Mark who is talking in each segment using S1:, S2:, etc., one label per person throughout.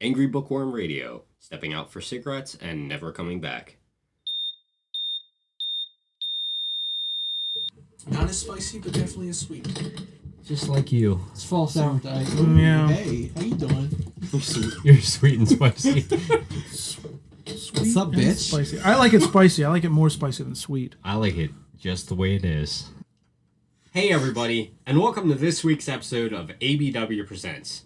S1: Angry Bookworm Radio, stepping out for cigarettes and never coming back.
S2: Not as spicy, but definitely as sweet.
S3: Just like you.
S2: It's false advertising.
S4: Yeah.
S2: Hey, how you doing?
S3: You're sweet and spicy.
S2: What's up,
S4: and
S2: bitch?
S4: Spicy. I like it spicy. I like it more spicy than sweet.
S3: I like it just the way it is.
S1: Hey everybody, and welcome to this week's episode of ABW Presents.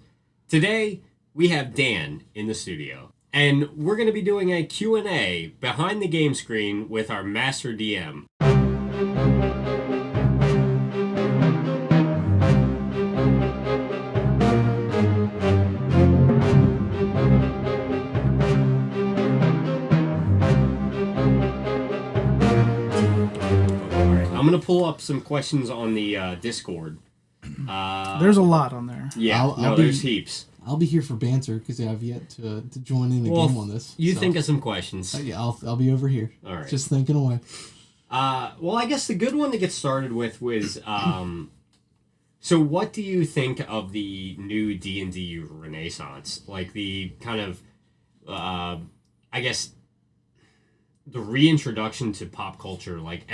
S1: Today, we have Dan in the studio, and we're going to be doing a Q&A behind the game screen with our master DM. I'm going to pull up some questions on the Discord.
S4: There's a lot on there.
S1: Yeah, there's heaps.
S2: I'll be here for banter because I've yet to join in the game on this.
S1: You think of some questions.
S2: Yeah, I'll be over here.
S1: All right.
S2: Just thinking away.
S1: Well, I guess the good one to get started with was, so what do you think of the new D&D renaissance? Like the kind of, I guess, the reintroduction to pop culture. Like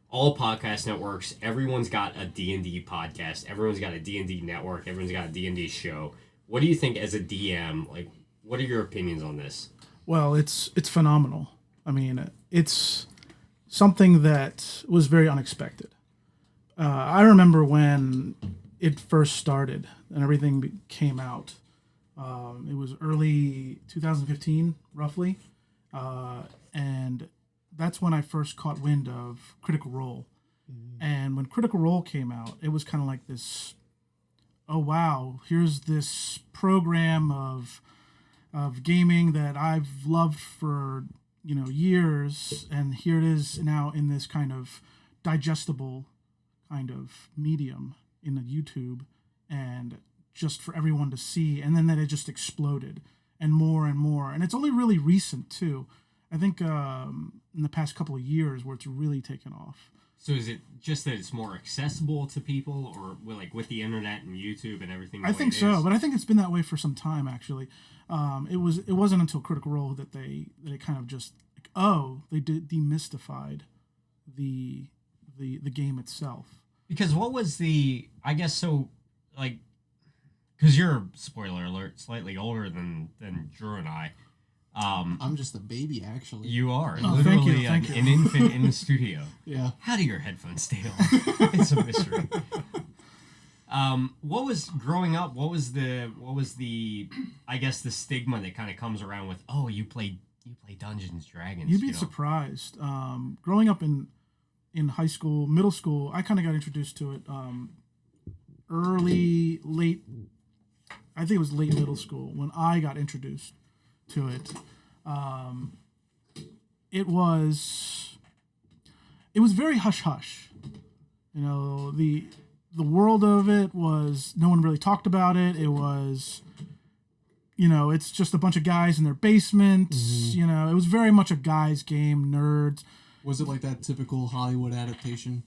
S1: all podcast networks, everyone's got a D&D podcast, everyone's got a D&D network, everyone's got a D&D show. What do you think as a DM? Like, what are your opinions on this?
S4: Well, it's phenomenal. I mean, it's something that was very unexpected. I remember when it first started and everything came out. It was early 2015, roughly. And that's when I first caught wind of Critical Role. Mm-hmm. And when Critical Role came out, it was kind of like this, oh wow, here's this program of gaming that I've loved for, years, and here it is now in this kind of digestible kind of medium in the YouTube, and just for everyone to see, and then that it just exploded and more, and it's only really recent too. I think in the past couple of years where it's really taken off.
S1: So is it just that it's more accessible to people, or with the internet and YouTube and everything?
S4: I think so, but I think it's been that way for some time actually. It wasn't until Critical Role that it kind of just they demystified the game itself.
S1: Because what was because you're, spoiler alert, slightly older than Drew and I.
S2: I'm just a baby, actually.
S1: You are
S4: literally
S1: thank you. An infant in the studio.
S2: Yeah.
S1: How do your headphones stay on? It's a mystery. What was growing up? What was the I guess the stigma that kind of comes around with, oh, you play Dungeons and Dragons?
S4: You'd be surprised. Growing up in high school, middle school, I kind of got introduced to it late. I think it was late middle school when I got introduced to it. It was very hush hush. The world of it was, no one really talked about it. It was, it's just a bunch of guys in their basements. Mm-hmm. It was very much a guy's game, nerds.
S2: Was it like that typical Hollywood adaptation?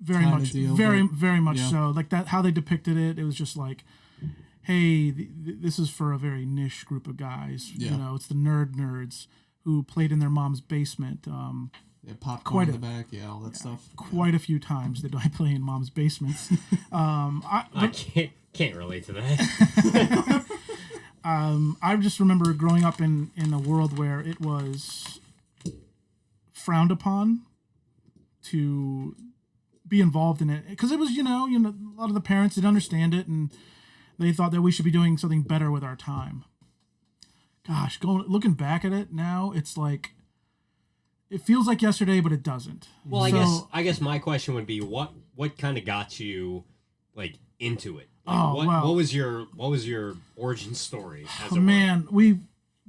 S4: Very much,
S2: deal,
S4: very much
S2: yeah.
S4: so. Like that, how they depicted it. It was just like, hey, this is for a very niche group of guys.
S2: Yeah.
S4: It's the nerds who played in their mom's basement.
S2: Popcorn in the back, all that stuff.
S4: Quite a few times did I play in mom's basements.
S1: I can't relate to that.
S4: I just remember growing up in a world where it was frowned upon to be involved in it, because it was, a lot of the parents didn't understand it, and they thought that we should be doing something better with our time. Gosh, looking back at it now, it's like, it feels like yesterday, but it doesn't.
S1: Well, I guess my question would be, what kind of got you into it? What was your origin story?
S4: Man,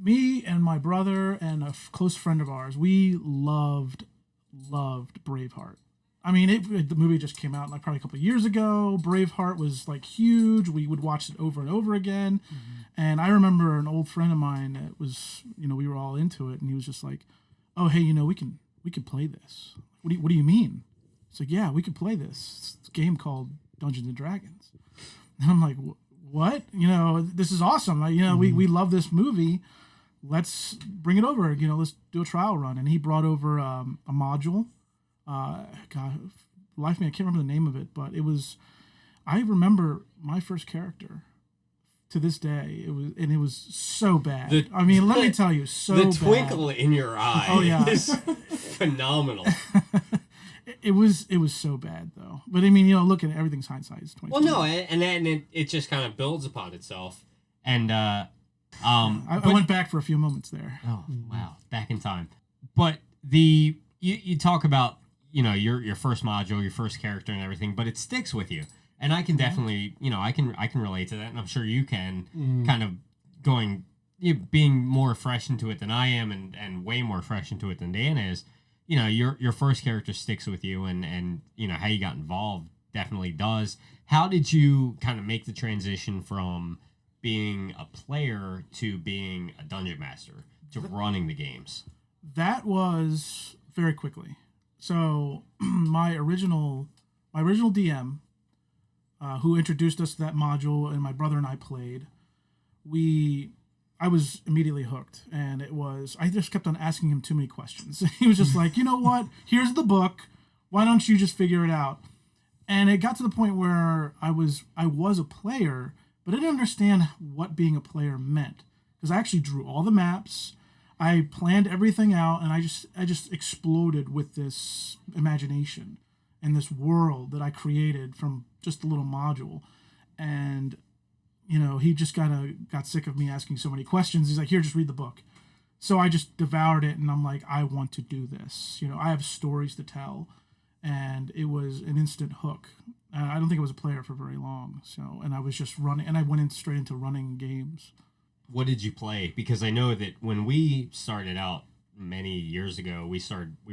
S4: me and my brother and a close friend of ours, we loved Braveheart. I mean, the movie just came out probably a couple of years ago. Braveheart was huge. We would watch it over and over again. Mm-hmm. And I remember an old friend of mine that was, we were all into it, and he was just like, "Oh, hey, we can play this." What do you mean? It's like, "Yeah, we could play this. It's a game called Dungeons and Dragons." And I'm like, what? This is awesome. We love this movie. Let's bring it over. Let's do a trial run. And he brought over a module. God, life me, I can't remember the name of it, but I remember my first character to this day. It was so bad. Let me tell you, so bad.
S1: The twinkle in your eye.
S4: Oh yeah,
S1: is phenomenal.
S4: It was so bad though. But look at it, everything's hindsight. It's 20.
S1: Well, no, and then it just kind of builds upon itself. And
S4: I went back for a few moments there.
S1: Oh wow, back in time. But you talk about your first module, your first character, and everything, but it sticks with you. And I can definitely, I can relate to that, and I'm sure you can. Kind of being more fresh into it than I am, and way more fresh into it than Dan is. Your first character sticks with you, and how you got involved definitely does. How did you kind of make the transition from being a player to being a dungeon master to running the games?
S4: That was very quickly. So my original DM, who introduced us to that module, and my brother and I played, I was immediately hooked, and I just kept on asking him too many questions. He was just like, you know what? Here's the book. Why don't you just figure it out? And it got to the point where I was a player, but I didn't understand what being a player meant, because I actually drew all the maps. I planned everything out, and I just exploded with this imagination and this world that I created from just a little module. And he just kind of got sick of me asking so many questions. He's like, here, just read the book. So I just devoured it, and I'm like, I want to do this. I have stories to tell, and it was an instant hook. I don't think I was a player for very long. And I was just running, and I went straight into running games.
S1: What did you play? Because I know that when we started out many years ago, we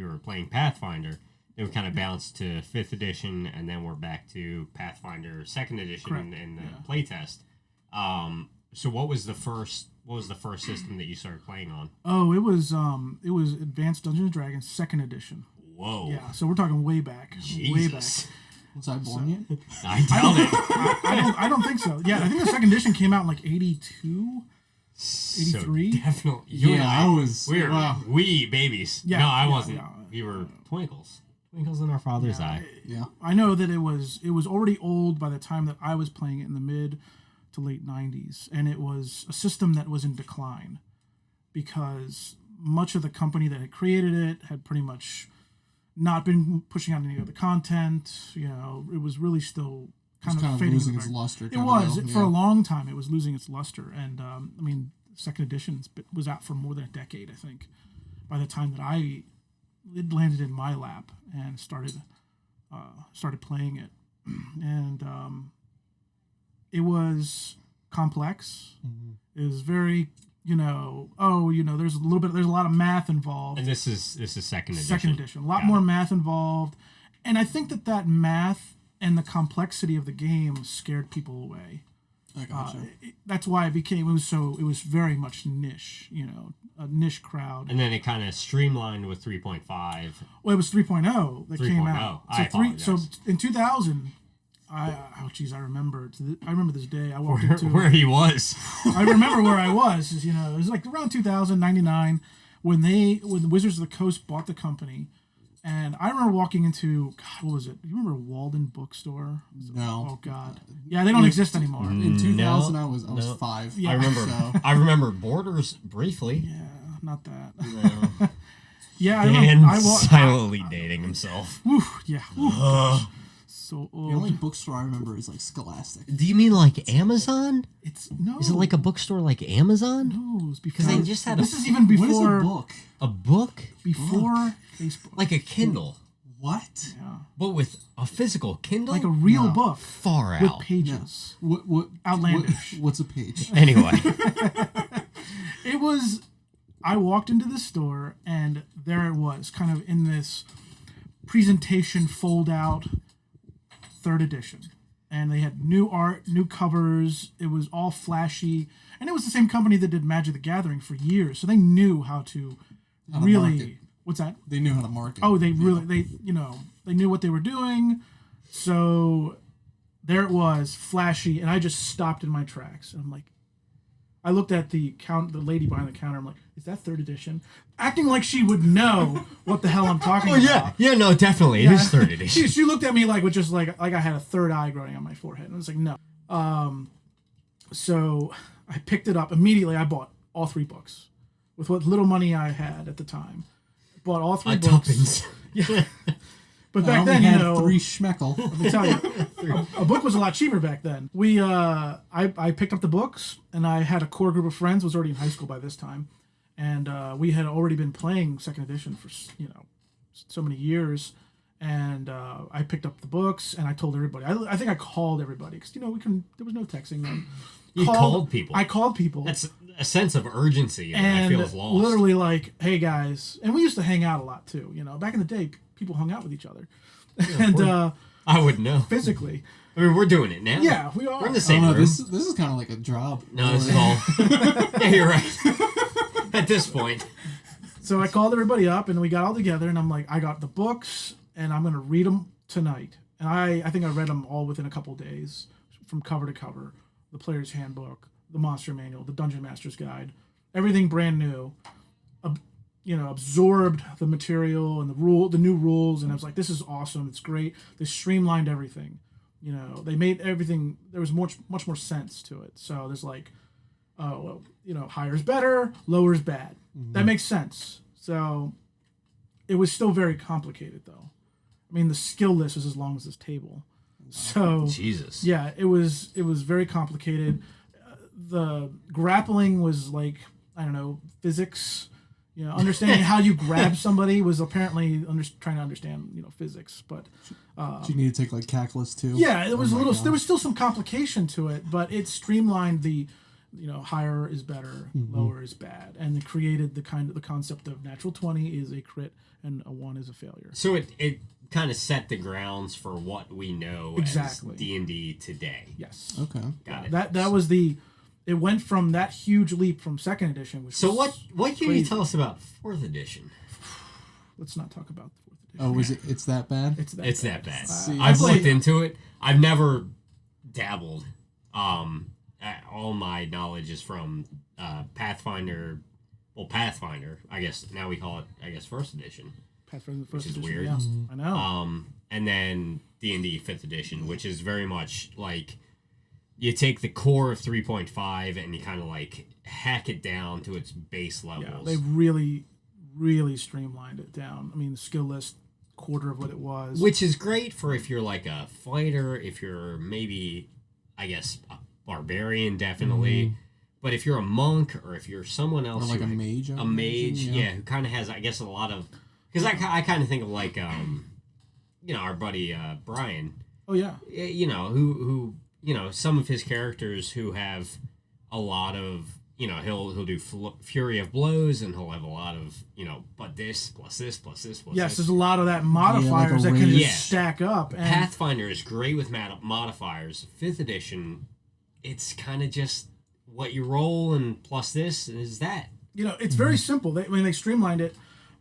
S1: were playing Pathfinder. Then we kind of bounced to 5th edition, and then we're back to Pathfinder 2nd edition in the playtest. So what was the first system that you started playing on?
S4: Oh, it was Advanced Dungeons and Dragons 2nd edition.
S1: Whoa.
S4: Yeah, so we're talking way back.
S1: Jesus.
S4: Way back.
S2: Was I born yet?
S1: I doubt it.
S4: I don't think so. Yeah, I think the 2nd edition came out in like 82, 83.
S1: So definitely.
S2: I was.
S1: We were wee babies.
S4: Yeah,
S1: no, I wasn't.
S4: Yeah.
S1: We were twinkles. Twinkles in our father's eye.
S2: Yeah.
S4: I know that it was already old by the time that I was playing it in the mid to late 90s, and it was a system that was in decline because much of the company that had created it had pretty much not been pushing out any other content. It was really still kind of fading
S2: losing its luster.
S4: It was for a long time. It was losing its luster, and second edition was out for more than a decade, I think, by the time that it landed in my lap and started playing it, and it was complex. Mm-hmm. It was very, there's a lot of math involved.
S1: And this is second edition.
S4: Second edition, a lot more math involved, and I think that math and the complexity of the game scared people away.
S2: I gotcha.
S4: That's why it was very much niche, a niche crowd.
S1: And then it kind of streamlined with 3.5.
S4: Well, it was 3.0 that came out. So in 2000, I remember this day. I walked into
S1: where he was.
S4: I remember where I was. It was like around 2099 when Wizards of the Coast bought the company. And I remember walking into, God, what was it? You remember Walden Bookstore?
S2: No.
S4: Oh God. Yeah, they don't exist anymore.
S2: In 2000, I was 5.
S4: Yeah.
S1: I remember Borders briefly.
S4: Yeah, not that.
S1: No.
S4: Yeah,
S1: Dan silently dating himself.
S4: Yeah. So old.
S2: The only bookstore I remember is like Scholastic.
S1: Do you mean like Amazon?
S4: No.
S1: Is it like a bookstore like Amazon?
S4: No, it's because
S1: they just had
S4: this is even before.
S2: What is a book?
S1: A book?
S4: Before Facebook.
S1: Like a Kindle.
S2: What?
S4: Yeah.
S1: But with a physical Kindle?
S4: Like a real book.
S1: Far out.
S4: With pages.
S2: Yeah. What
S4: outlandish.
S2: What's a page?
S1: Anyway.
S4: It was, I walked into the store and there it was, kind of in this presentation fold out 3rd edition. And they had new art, new covers. It was all flashy. And it was the same company that did Magic the Gathering for years. So they knew how to really... What's that?
S2: They knew how to market.
S4: Oh, they knew what they were doing. So there it was, flashy, and I just stopped in my tracks. And I'm like, I looked at the lady behind the counter. I'm like, is that third edition? Acting like she would know what the hell I'm talking about.
S1: Yeah, no, definitely. It is third edition.
S4: She looked at me like with just like I had a third eye growing on my forehead. And I was like, no. So I picked it up immediately. I bought all 3 books with what little money I had at the time. Bought all 3 books.
S1: Tuppence.
S4: Yeah. But back
S2: I only
S4: then,
S2: had
S4: you know,
S2: 3 schmeckel.
S4: let me tell you, a book was a lot cheaper back then. I picked up the books, and I had a core group of friends. Was already in high school by this time, and we had already been playing second edition for so many years. And I picked up the books, and I told everybody. I think I called everybody because there was no texting then.
S1: You called people.
S4: I called people.
S1: That's a sense of urgency that I feel is lost.
S4: Literally like, hey guys, and we used to hang out a lot too. Back in the day, people hung out with each other, and
S1: I wouldn't know.
S4: physically.
S1: I mean, we're doing it now.
S4: Yeah, we are.
S1: We're in the same room.
S2: This is kind of like a job.
S1: No, this is all. Yeah, you're right. At this point.
S4: So I called everybody up, and we got all together, and I'm like, I got the books, and I'm going to read them tonight. And I think I read them all within a couple days, from cover to cover. The Player's Handbook, the Monster Manual, the Dungeon Master's Guide, everything brand new. Absorbed the material and the new rules, and I was like, this is awesome. It's great. They streamlined everything. They made everything. There was much more sense to it. So there's like, higher is better, lower is bad. Mm-hmm. That makes sense. So it was still very complicated, though. I mean, the skill list is as long as this table. So
S1: Jesus.
S4: Yeah, it was very complicated. The grappling was like, I don't know, physics. Understanding how you grab somebody was apparently trying to understand, physics. But
S2: do you need to take like calculus too?
S4: Yeah, it was there was still some complication to it, but it streamlined the, higher is better, lower is bad, and it created the concept of natural 20 is a crit and a 1 is a failure.
S1: So it kind of set the grounds for what we know
S4: exactly
S1: as D&D today.
S4: Yes.
S2: Okay.
S1: Got it.
S4: That was it went from that huge leap from second edition. Which
S1: so
S4: was
S1: what can you tell us about fourth edition?
S4: Let's not talk about the fourth edition.
S2: Oh, it's that bad?
S1: It's that bad.
S2: I've
S1: looked into it. I've never dabbled. All my knowledge is from Pathfinder. Well, Pathfinder. I guess now we call it. First edition.
S4: Pathfinder first
S1: which is
S4: edition.
S1: weird.
S4: Yeah, I know.
S1: And then D&D fifth edition, which is very much like you take the core of 3.5 and you kind of like hack it down to its base levels.
S4: Yeah, they really, really streamlined it down. I mean, the skill list, quarter of what it was.
S1: Which is great for if you're like a fighter, if you're maybe, I guess, a barbarian, definitely. Mm-hmm. But if you're a monk or if you're someone else.
S2: Or like a mage.
S1: Who kind of has, I guess, a lot of. Because I kind of think of like, our buddy Brian.
S4: Oh, yeah.
S1: Who some of his characters who have a lot of, he'll do Fury of Blows and he'll have a lot of, but this plus this plus this plus
S4: yes,
S1: this.
S4: There's a lot of that modifiers that can just stack up. And
S1: Pathfinder is great with modifiers. Fifth edition, it's kind of just what you roll and plus this is that.
S4: It's very simple. They streamlined it,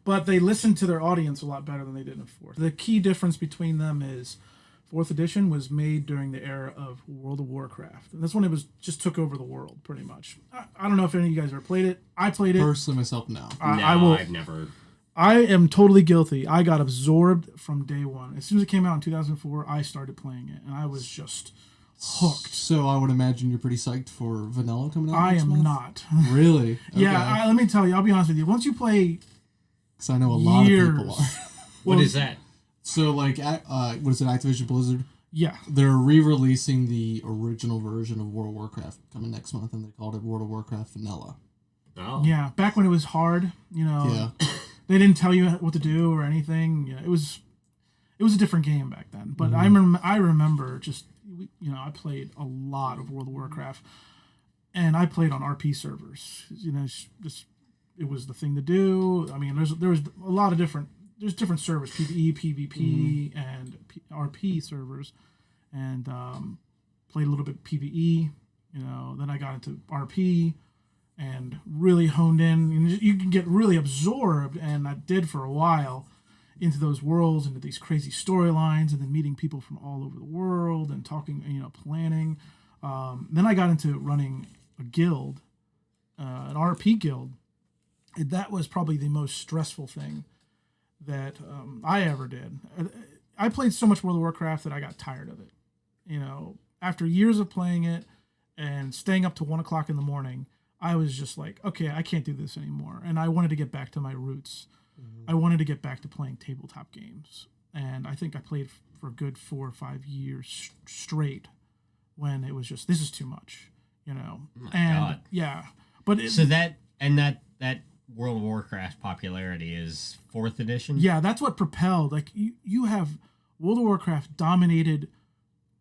S4: but they listened to their audience a lot better than they did in fourth. The key difference between them is fourth edition was made during the era of World of Warcraft. And that's when it just took over the world, pretty much. I don't know if any of you guys ever played it. I played it.
S2: Personally, myself, no.
S1: I've never.
S4: I am totally guilty. I got absorbed from day one. As soon as it came out in 2004, I started playing it, and I was just hooked.
S2: So I would imagine you're pretty psyched for Vanilla coming out next month?
S4: Not.
S2: Really? Okay.
S4: Yeah, let me tell you, I'll be honest with you. Once you play...
S2: Because I know a lot of people are.
S1: What is that?
S2: So, like, what is it, Activision Blizzard?
S4: Yeah.
S2: They're re-releasing the original version of World of Warcraft coming next month, and they called it World of Warcraft Vanilla.
S1: Oh.
S4: Yeah, back when it was hard,
S2: Yeah.
S4: They didn't tell you what to do or anything. Yeah, it was a different game back then. But I remember just, I played a lot of World of Warcraft, and I played on RP servers. It was the thing to do. I mean, there was a lot of there's different servers, PvE, PvP, and RP servers, and played a little bit PvE. Then I got into RP and really honed in. And you can get really absorbed, and I did for a while into those worlds, into these crazy storylines, and then meeting people from all over the world and talking, planning. Then I got into running a guild, an RP guild. And that was probably the most stressful thing that I ever did. I played so much World of Warcraft that I got tired of it. After years of playing it and staying up to 1 o'clock in the morning, I was just like, okay, I can't do this anymore. And I wanted to get back to my roots. I wanted to get back to playing tabletop games. And I think I played for a good 4 or 5 years straight when it was just, this is too much,
S1: Oh my
S4: and
S1: God.
S4: yeah. But
S1: So that World of Warcraft popularity is 4th edition?
S4: yeah, that's what propelled. Like you have World of Warcraft dominated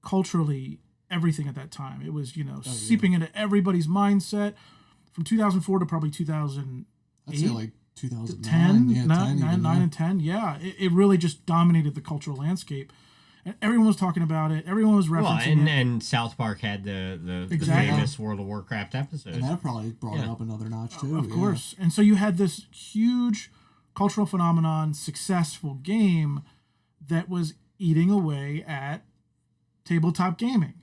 S4: culturally everything at that time. It was, seeping into everybody's mindset from 2004 to probably 2008.
S2: I'd say like 2009.
S4: 10,
S2: Yeah, 10 even,
S4: 9 and 10. Yeah, it really just dominated the cultural landscape. And everyone was talking about it. Everyone was referencing it.
S1: And South Park had the
S4: Exactly.
S1: famous World of Warcraft episode.
S2: And that probably brought it up another notch too.
S4: Of course. And so you had this huge cultural phenomenon, successful game that was eating away at tabletop gaming,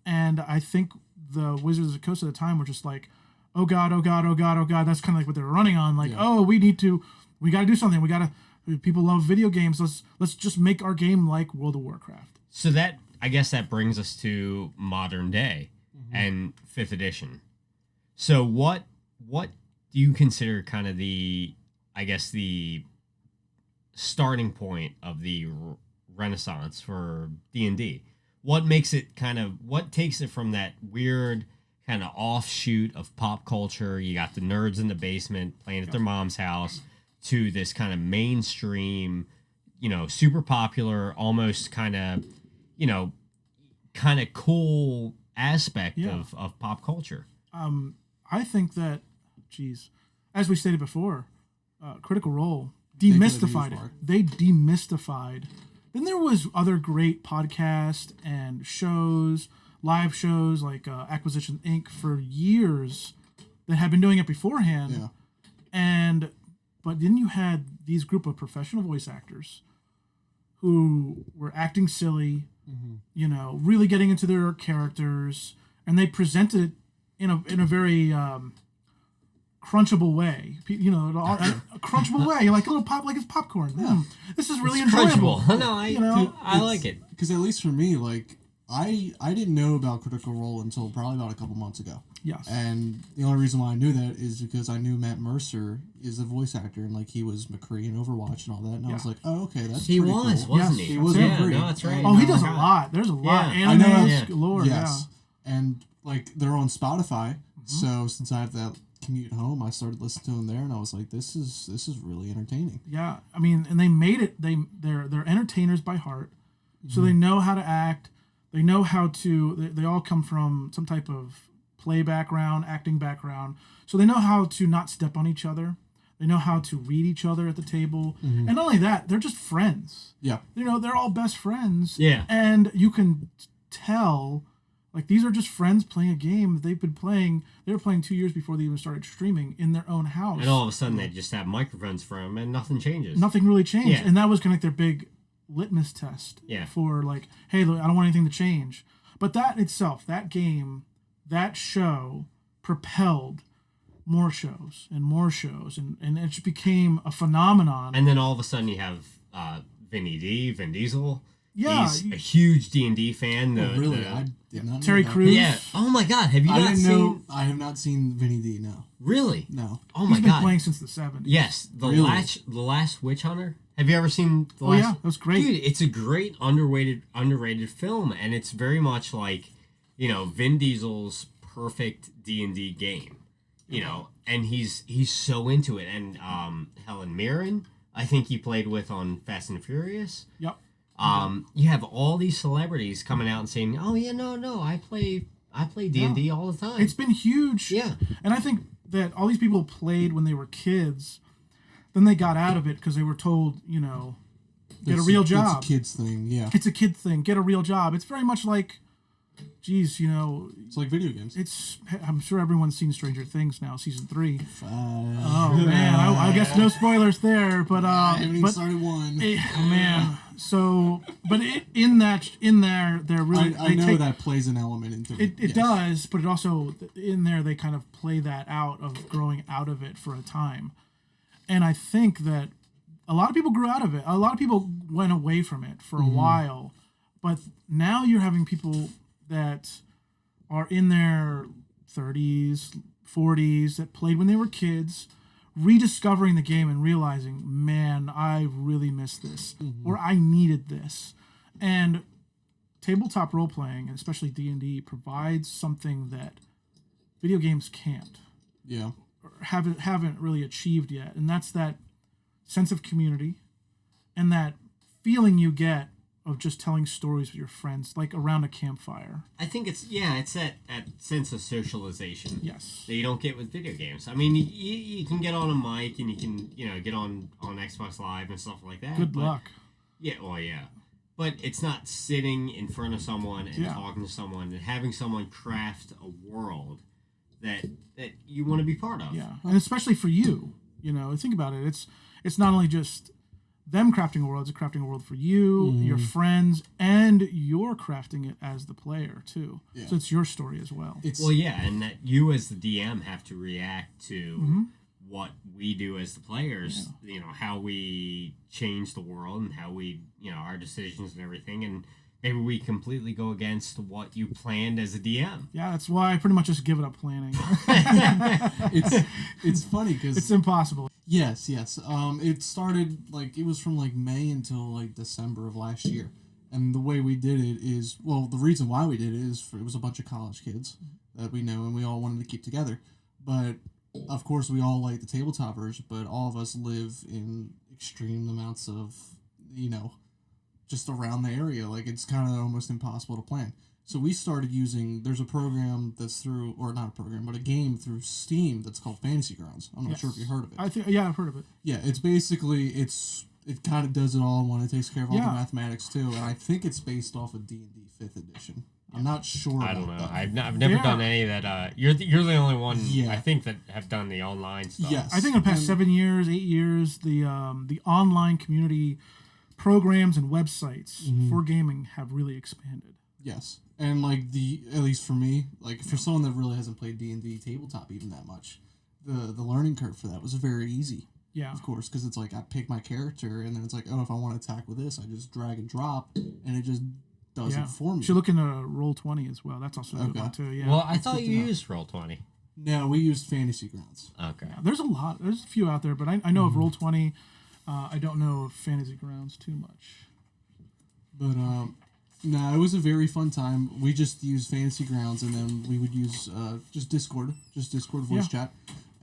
S4: And I think the Wizards of the Coast at the time were just like, oh God, oh God, oh God, oh God. That's kind of like what they were running on. Like, we got to do something. People love video games. Let's just make our game like World of Warcraft.
S1: So I guess that brings us to modern day and 5th edition. So what do you consider kind of the starting point of the Renaissance for D&D? What makes it what takes it from that weird kind of offshoot of pop culture? You got the nerds in the basement playing at their mom's house, to this kind of mainstream, super popular, almost kind of cool aspect of pop culture.
S4: I think that, as we stated before, Critical Role demystified it. They demystified. Then there was other great podcasts and shows, live shows like Acquisition Inc. for years that had been doing it beforehand. Yeah. But then you had these group of professional voice actors who were acting silly, really getting into their characters, and they presented it in a very crunchable way. A crunchable way, like a little pop, like it's popcorn. Yeah. This is really enjoyable.
S1: No, I like it.
S2: Because at least for me, like I didn't know about Critical Role until probably about a couple months ago.
S4: Yes.
S2: And the only reason why I knew that is because I knew Matt Mercer is a voice actor, and like he was McCree in Overwatch and all that. And I was like, oh, okay, that's
S1: he
S2: pretty
S1: was,
S2: cool.
S1: wasn't he?
S2: He was
S1: McCree.
S2: McCree.
S1: No, that's right.
S4: Oh, he does a lot. There's a lot.
S1: Yeah.
S4: Anime galore.
S2: Yes. Yeah. And like they're on Spotify, so since I have that commute home, I started listening to them there, and I was like, this is really entertaining.
S4: Yeah, I mean, and they made it. They're entertainers by heart, so they know how to act. They know how to. They all come from some type of play background, acting background, so they know how to not step on each other. They know how to read each other at the table, and not only that, they're just friends.
S2: Yeah,
S4: they're all best friends.
S1: Yeah,
S4: and you can tell. Like, these are just friends playing a game that they've been playing. They were playing 2 years before they even started streaming in their own house.
S1: And all of a sudden, they just have microphones for them, and nothing changes.
S4: Nothing really changed.
S1: Yeah.
S4: And that was kind of like their big litmus test for, like, hey, look, I don't want anything to change. But that itself, that game, that show propelled more shows. And it just became a phenomenon.
S1: And then all of a sudden, you have Vin Diesel.
S4: Yeah,
S1: he's a huge D&D fan.
S2: I did not know
S4: Terry
S2: that.
S4: Crews.
S1: Yeah. Oh my God, have you not seen?
S2: I have not seen Vinny D. No.
S1: Really?
S2: No.
S1: Oh my
S4: He's been
S1: God.
S4: playing since the 70s.
S1: Yes, the last Witch Hunter. Have you ever seen the last?
S4: Oh yeah, it was great.
S1: Dude, it's a great underrated film, and it's very much like, Vin Diesel's perfect D&D game. And he's so into it. And Helen Mirren, I think he played with on Fast and Furious.
S4: Yep.
S1: You have all these celebrities coming out and saying, "Oh yeah, no, I play D&D all the time."
S4: It's been huge.
S1: Yeah.
S4: And I think that all these people played when they were kids, then they got out of it because they were told, get a real job.
S2: It's a kid's thing, yeah.
S4: It's a kid thing. Get a real job. It's very much like geez,
S2: It's like video games.
S4: I'm sure everyone's seen Stranger Things now, season 3.
S2: Fine.
S4: Oh man, I guess no spoilers there, but
S2: I haven't even started one.
S4: Man, so but in there, they're really.
S2: I know that plays an element into it.
S4: It does, but it also in there they kind of play that out of growing out of it for a time, and I think that a lot of people grew out of it. A lot of people went away from it for a while, but now you're having people that are in their 30s, 40s that played when they were kids, rediscovering the game and realizing, man, I really missed this, or I needed this. And tabletop role-playing, and especially D&D, provides something that video games can't.
S2: Yeah.
S4: Or haven't really achieved yet, and that's that sense of community and that feeling you get of just telling stories with your friends, like around a campfire.
S1: I think it's that sense of socialization.
S4: Yes.
S1: That you don't get with video games. I mean, you can get on a mic and you can, get on Xbox Live and stuff like that.
S4: Good luck.
S1: Yeah, well, yeah. But it's not sitting in front of someone and talking to someone and having someone craft a world that you want to be part of.
S4: Yeah, and especially for you, think about it. It's not only just them crafting a world, it's crafting a world for you, your friends, and you're crafting it as the player too. Yeah. So it's your story as well.
S1: And that you as the DM have to react to what we do as the players, how we change the world and how we, our decisions and everything, and maybe we completely go against what you planned as a DM.
S4: Yeah, that's why I pretty much just give it up planning.
S2: It's funny because
S4: it's impossible.
S2: Yes. It started it was from May until December of last year, and the way we did it is the reason why we did it is it was a bunch of college kids that we know, and we all wanted to keep together. But of course, we all like the tabletoppers, but all of us live in extreme amounts of just around the area. It's kind of almost impossible to plan. So we started using, there's a program that's through, or not a program, but a game through Steam that's called Fantasy Grounds. I'm not sure if you heard of it.
S4: I've heard of it.
S2: Yeah, it's basically, it kind of does it all in one. It takes care of all the mathematics too, and I think it's based off of D&D 5th edition. I'm not sure.
S1: I don't know. I've never done any of that. You're the only one I think that have done the online stuff.
S2: Yes.
S4: I think in the past 7 years, 8 years, the online community programs and websites for gaming have really expanded.
S2: Yes. And at least for me, for someone that really hasn't played D&D tabletop even that much, the learning curve for that was very easy.
S4: Yeah.
S2: Of course, because it's I pick my character, and then it's if I want to attack with this, I just drag and drop, and it just does it for me.
S4: You should look into Roll20 as well. That's also a good one too. Yeah.
S1: Well, I thought you used Roll20.
S2: No, we used Fantasy Grounds.
S1: Okay.
S4: Yeah, there's a few out there, but I know of Roll20. I don't know of Fantasy Grounds too much.
S2: But no, it was a very fun time. We just used Fantasy Grounds, and then we would use just Discord voice chat,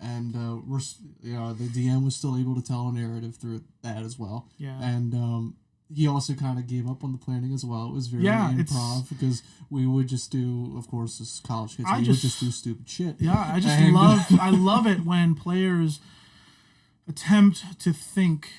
S2: and the DM was still able to tell a narrative through that as well.
S4: Yeah,
S2: and he also kind of gave up on the planning as well. It was very improv because we would just do, of course, as college kids, would just do stupid shit.
S4: Yeah, I love it when players attempt to think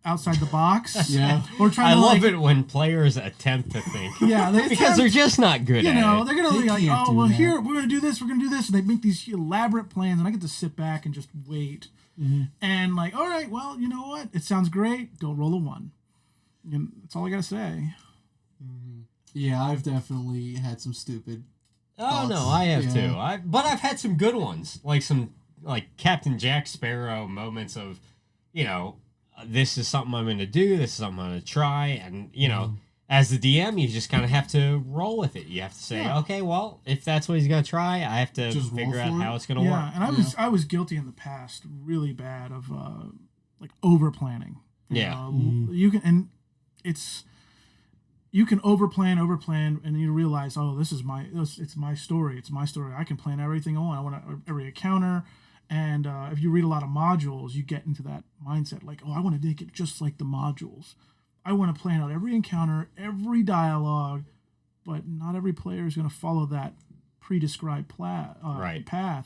S4: outside the box.
S2: Yeah.
S4: Or trying
S1: I love it when players attempt to think.
S4: Yeah,
S1: because they're just not good at it.
S4: They're going to be oh, well, here, we're going to do this, we're going to do this. And they make these elaborate plans, and I get to sit back and just wait. Mm-hmm. And all right, well, you know what? It sounds great. Don't roll a 1. And that's all I got to say.
S2: Mm-hmm. Yeah, I've definitely had some stupid thoughts.
S1: No, I have too. But I've had some good ones. Some Captain Jack Sparrow moments of, this is something I'm going to do, this is something I'm going to try, and, as the DM, you just kind of have to roll with it. You have to say, okay, well, if that's what he's going to try, I have to just figure out how it's going to work.
S4: Yeah, and I was guilty in the past, really bad, of, over-planning. You can, and you can overplan, and you realize, oh, it's my story. It's my story. I can plan everything on. I want every encounter. And if you read a lot of modules, you get into that mindset, I want to make it just like the modules. I want to plan out every encounter, every dialogue, but not every player is going to follow that pre-described path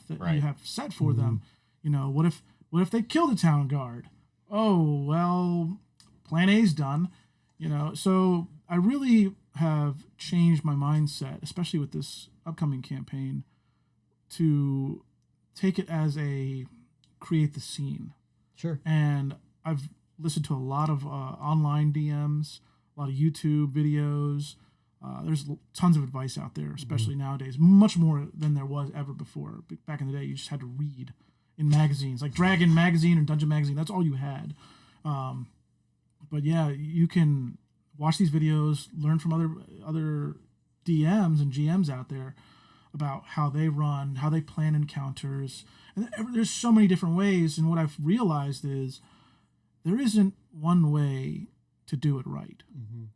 S4: that you have set for them. What if they kill the town guard? Oh, well, plan A's done. So I really have changed my mindset, especially with this upcoming campaign, to take it as a create the scene.
S3: Sure.
S4: And I've listened to a lot of online DMs, a lot of YouTube videos. There's tons of advice out there, especially nowadays, much more than there was ever before. Back in the day, you just had to read in magazines, like Dragon Magazine or Dungeon Magazine. That's all you had. But yeah, you can watch these videos, learn from other DMs and GMs out there about how they run, how they plan encounters. And there's so many different ways. And what I've realized is there isn't one way to do it right.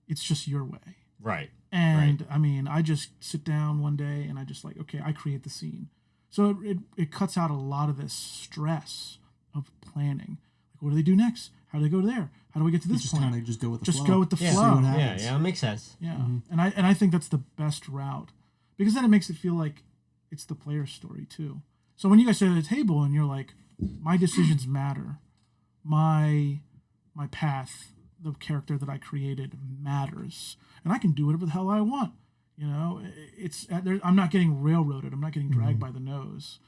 S4: It's just your way.
S1: Right.
S4: And I mean, I just sit down one day and I just like, okay, I create the scene. So it cuts out a lot of this stress of planning. Like, what do they do next? How do they go there? How do we get to this point?
S2: Kind of just go with the
S4: just
S2: flow.
S4: go with the
S1: Yeah.
S4: flow.
S1: Yeah, it makes sense.
S4: Yeah. And I think that's the best route, because then it makes it feel like it's the player's story too. So when you guys sit at the table and you're like, my decisions matter, my path, the character that I created matters, and I can do whatever the hell I want. You know, I'm not getting railroaded. I'm not getting dragged by the nose.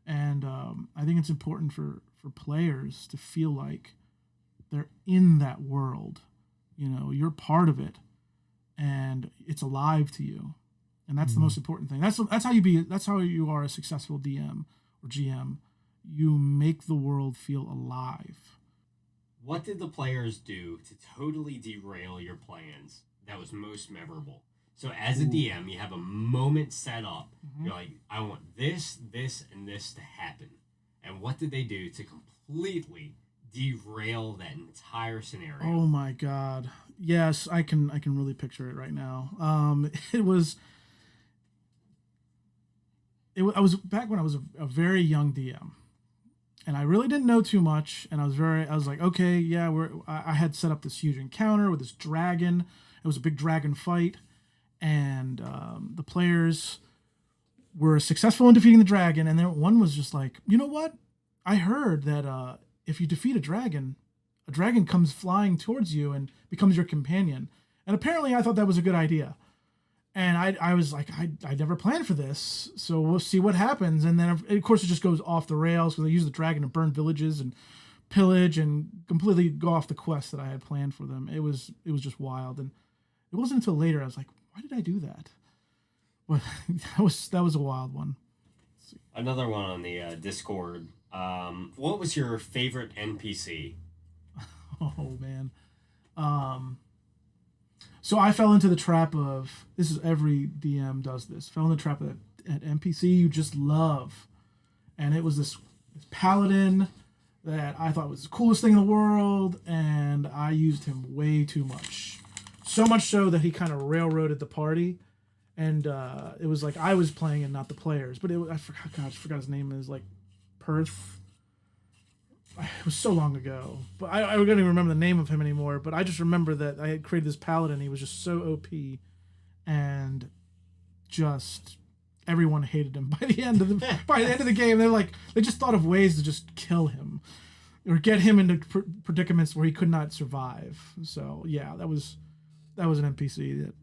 S4: And I think it's important for players to feel like they're in that world. You know, you're part of it, and it's alive to you, and that's the most important thing. That's how you are a successful DM or GM. You make the world feel alive.
S1: What did the players do to totally derail your plans that was most memorable? So as a DM, you have a moment set up. You're like, I want this, this, and this to happen. And what did they do to completely derail that entire scenario?
S4: Oh my God. Yes, I can really picture it right now. I was back when I was a very young DM. And I really didn't know too much, and I was like, okay, yeah, I had set up this huge encounter with this dragon. It was a big dragon fight, and the players were successful in defeating the dragon. And then one was just like, you know what? I heard that if you defeat a dragon comes flying towards you and becomes your companion. And apparently, I thought that was a good idea. And I was like, I never planned for this, so we'll see what happens. And then, of course, it just goes off the rails because they use the dragon to burn villages and pillage and completely go off the quest that I had planned for them. It was just wild. And it wasn't until later I was like, why did I do that? But that was a wild one.
S1: Another one on the Discord. What was your favorite NPC?
S4: Oh, man. So I fell into the trap of, this is every DM does this, fell in the trap of that NPC you just love. And it was this paladin that I thought was the coolest thing in the world, and I used him way too much. So much so that he kind of railroaded the party, and it was like I was playing and not the players. But I forgot his name is like Perth. It was so long ago, but I don't even remember the name of him anymore. But I just remember that I had created this paladin. He was just so OP, and just everyone hated him by the end of the game. They just thought of ways to just kill him or get him into predicaments where he could not survive. So yeah, that was an NPC that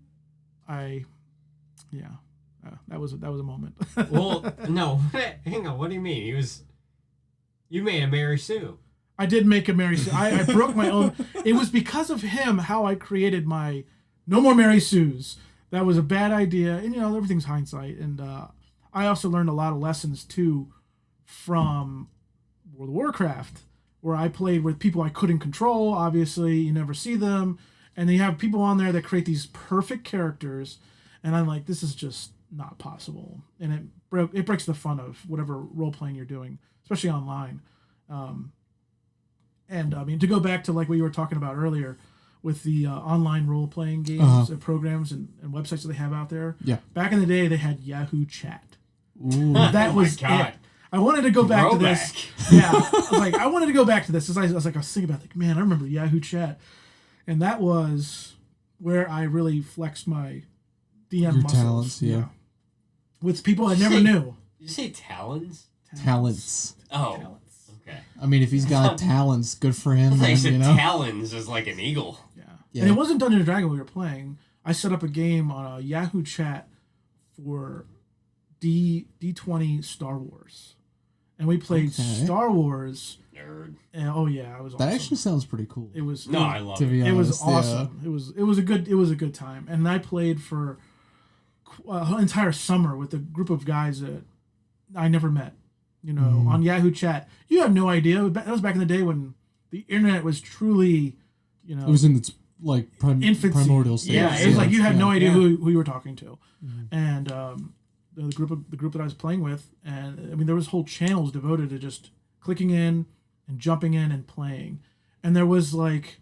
S4: that was a moment.
S1: Well, no, hang on. What do you mean? You made a Mary Sue.
S4: I did make a Mary Sue. I broke my own. It was because of him how I created my no more Mary Sues. That was a bad idea. And, everything's hindsight. And I also learned a lot of lessons, too, from World of Warcraft, where I played with people I couldn't control. Obviously, you never see them. And they have people on there that create these perfect characters. And I'm like, this is just not possible. And it breaks the fun of whatever role-playing you're doing, especially online. And I mean, to go back to like what you were talking about earlier with the online role-playing games and programs and websites that they have out there.
S2: Yeah.
S4: Back in the day, they had Yahoo Chat.
S2: Ooh.
S4: That was it. I wanted to go back to this. Yeah. I wanted to go back to this. I was thinking about like, man, I remember Yahoo Chat. And that was where I really flexed my DM muscles.
S2: Talents, yeah.
S4: With people I never knew.
S1: Did you say talons?
S2: Talents.
S1: Oh. Okay.
S2: I mean, if he's got talents, good for him.
S1: I thought you
S2: then,
S1: said talons is like an eagle.
S4: Yeah. And it wasn't Dungeons & Dragons we were playing. I set up a game on a Yahoo chat for D20 Star Wars, and we played Star Wars.
S1: Nerd.
S4: And, oh yeah, it was awesome.
S2: That actually sounds pretty cool.
S4: It was.
S1: No, I love
S2: to
S1: it.
S2: be
S4: It was
S2: honest, yeah.
S4: awesome. It was a good time, and I played for an entire summer with a group of guys that I never met. You know, on Yahoo Chat, you have no idea. That was back in the day when the internet was truly, you know,
S2: It was in its like
S4: infancy.
S2: primordial stage.
S1: Yeah,
S4: it was like you had no idea
S1: yeah.
S4: who you were talking to, and the group that I was playing with, and I mean there was whole channels devoted to just clicking in and jumping in and playing, and there was like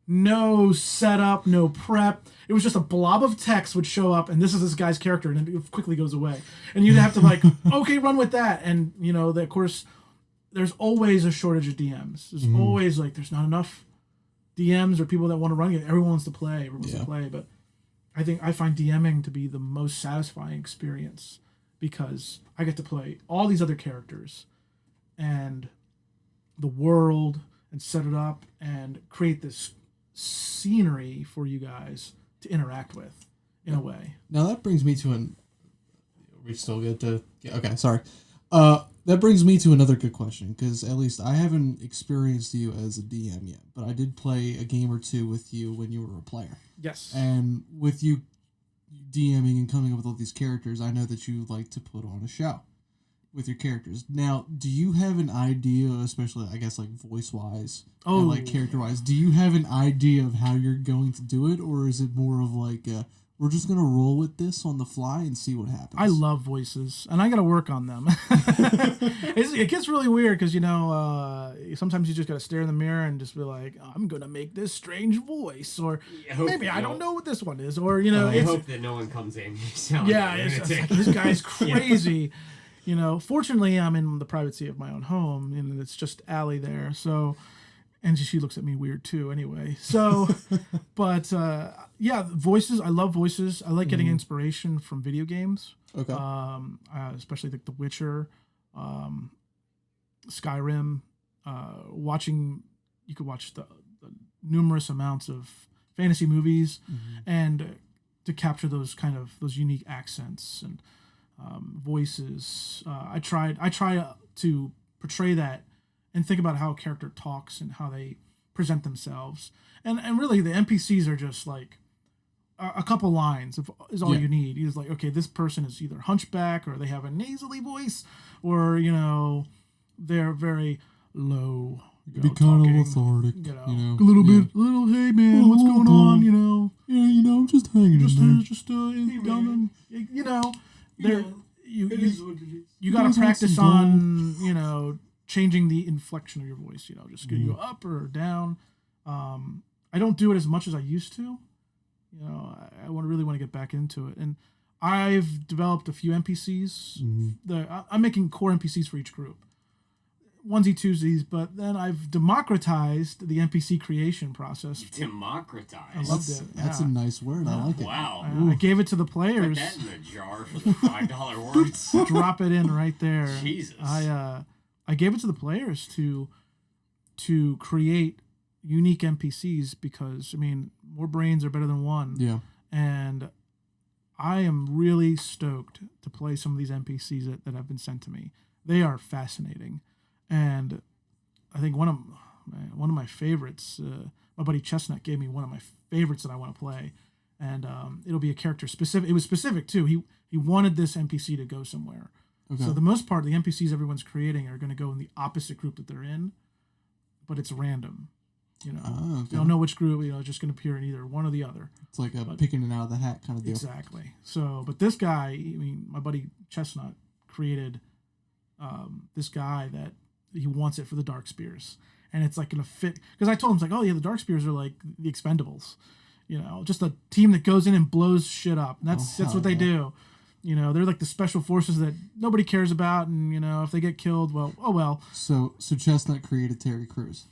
S4: no setup, no prep. It was just a blob of text would show up, and this is this guy's character, and it quickly goes away, and you'd have to like okay, run with that, and you know of course there's always a shortage of DMs. There's always like there's not enough DMs or people that want to run it. Everyone wants to play. Everyone wants to play. But I find DMing to be the most satisfying experience because I get to play all these other characters and the world and set it up and create this scenery for you guys to interact with in a way.
S2: Now that brings me to we still get to... Okay, sorry. That brings me to another good question, because at least I haven't experienced you as a DM yet, but I did play a game or two with you when you were a player.
S4: Yes.
S2: And with you DMing and coming up with all these characters, I know that you like to put on a show with your characters. Now, do you have an idea, especially, I guess, like voice-wise and like character-wise, do you have an idea of how you're going to do it, or is it more of like... we're just going to roll with this on the fly and see what happens?
S4: I love voices, and I got to work on them. It gets really weird because, you know, sometimes you just got to stare in the mirror and just be like, I'm going to make this strange voice, or maybe I don't know what this one is, or, you know.
S1: I hope that no one comes in.
S4: It's like, this guy's crazy. You know, fortunately, I'm in the privacy of my own home, and it's just Allie there, so... And she looks at me weird too anyway. So, but yeah, voices. I love voices. I like getting inspiration from video games.
S2: Okay.
S4: Especially like The Witcher, Skyrim. You could watch the numerous amounts of fantasy movies, and to capture those unique accents and voices. I try to portray that and think about how a character talks and how they present themselves. And really, the NPCs are just like a couple lines is all you need. It's like, okay, this person is either hunchback or they have a nasally voice, or, you know, they're very low.
S2: Be kind of lethargic,
S4: you know,
S2: a
S4: little bit, hey man, what's going on, you know?
S2: Yeah, you know, just hanging in there.
S4: Down, you know,
S2: it is what it is.
S4: You got to practice on, you know, changing the inflection of your voice, you know, just getting you up or down. I don't do it as much as I used to. You know, I really want to get back into it. And I've developed a few NPCs. I'm making core NPCs for each group. Onesie, twosies, but then I've democratized the NPC creation process.
S1: Democratized?
S4: I loved it.
S2: That's a nice word. I like it.
S1: Wow.
S4: I gave it to the players.
S1: Put that in the jar for the $5 words.
S4: Drop it in right there.
S1: Jesus.
S4: I gave it to the players to create unique NPCs because, I mean, more brains are better than one.
S2: Yeah.
S4: And I am really stoked to play some of these NPCs that have been sent to me. They are fascinating. And I think one of my favorites, my buddy Chestnut gave me one of my favorites that I want to play. And it'll be a character specific. It was specific, too. He wanted this NPC to go somewhere. Okay. So the most part, the NPCs everyone's creating are going to go in the opposite group that they're in, but it's random. You know,
S2: okay.
S4: You don't know which group. You know, it's just going to appear in either one or the other.
S2: It's like picking it out of the hat kind of deal.
S4: Exactly. So, but this guy, I mean, my buddy Chestnut created this guy that he wants it for the Dark Spears, and it's like going to fit. Because I told him, it's like, oh yeah, the Dark Spears are like the Expendables. You know, just a team that goes in and blows shit up. And that's what they do. You know, they're like the special forces that nobody cares about, and, you know, if they get killed, well, oh well.
S2: So Chestnut created Terry Crews.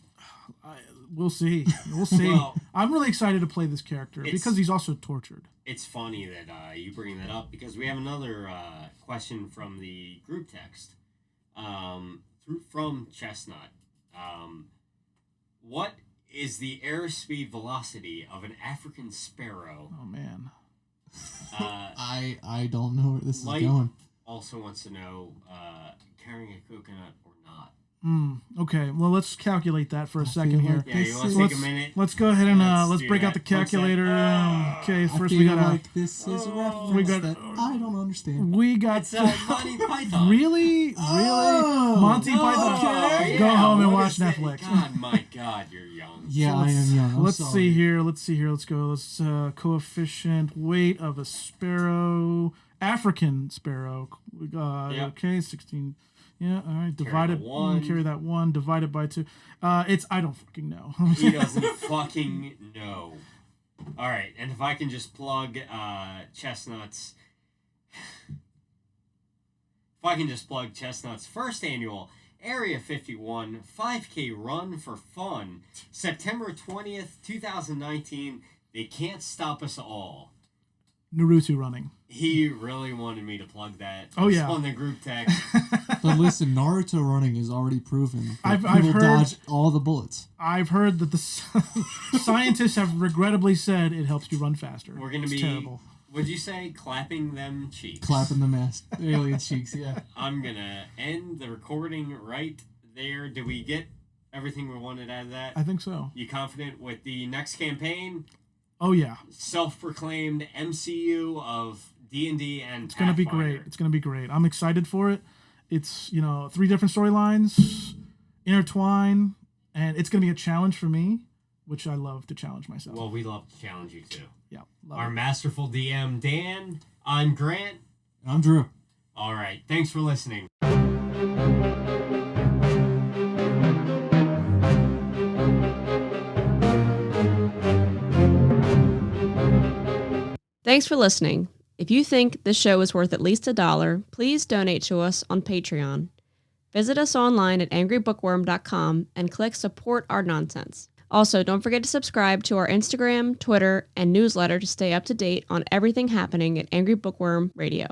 S4: We'll see. We'll see. Well, I'm really excited to play this character because he's also tortured.
S1: It's funny that you bring that up because we have another question from the group text from Chestnut. What is the airspeed velocity of an African sparrow?
S4: Oh man.
S2: I don't know where this
S1: Light
S2: is going.
S1: also wants to know carrying a coconut or not.
S4: Okay, well, let's calculate that for a second here.
S1: Yeah, you want to take a minute?
S4: Let's go ahead and let's
S1: do
S4: break out the
S1: that. 1 sec.
S4: calculator. Okay,
S2: I
S4: first we
S2: feel
S4: got
S2: like this is a reference that I don't understand.
S1: It's Monty Python.
S4: Really? Monty Python.
S1: Okay.
S4: Go home and
S1: What
S4: watch
S1: is it?
S4: Netflix.
S1: God, my God, you're young.
S2: Yeah, I am young. I'm
S4: Let's
S2: sorry.
S4: see here. Let's go. Let's coefficient weight of a sparrow, African sparrow. Okay, 16. Yeah, all right. Carry that one. Divided by 2. It's I don't fucking know.
S1: He doesn't fucking know. All right, and if I can just plug Chestnut's. If I can just plug Chestnut's first annual Area 51 5K Run for Fun, September 20th, 2019. They can't stop us all.
S4: Naruto running.
S1: He really wanted me to plug that.
S4: Oh, yeah.
S1: On the group text.
S2: But listen, Naruto running is already proven.
S4: I've
S2: People
S4: heard-
S2: dodge all the bullets.
S4: I've heard that the scientists have regrettably said it helps you run faster.
S1: We're going to
S4: It's
S1: be,
S4: terrible.
S1: would you say, clapping them cheeks?
S2: Clapping the alien cheeks, yeah.
S1: I'm going to end the recording right there. Did we get everything we wanted out of that?
S4: I think so.
S1: You confident with the next campaign?
S4: Oh yeah,
S1: Self-proclaimed MCU of D&D and
S4: it's gonna be great. It's gonna be great. I'm excited for it. It's 3 different storylines intertwine, and it's gonna be a challenge for me, which I love to challenge myself.
S1: Well, we love to challenge you too.
S4: Yeah,
S1: Our masterful DM, Dan. I'm Grant.
S2: And I'm Drew.
S1: All right. Thanks for listening.
S5: Thanks for listening. If you think this show is worth at least $1, please donate to us on Patreon. Visit us online at angrybookworm.com and click Support Our Nonsense. Also, don't forget to subscribe to our Instagram, Twitter, and newsletter to stay up to date on everything happening at Angry Bookworm Radio.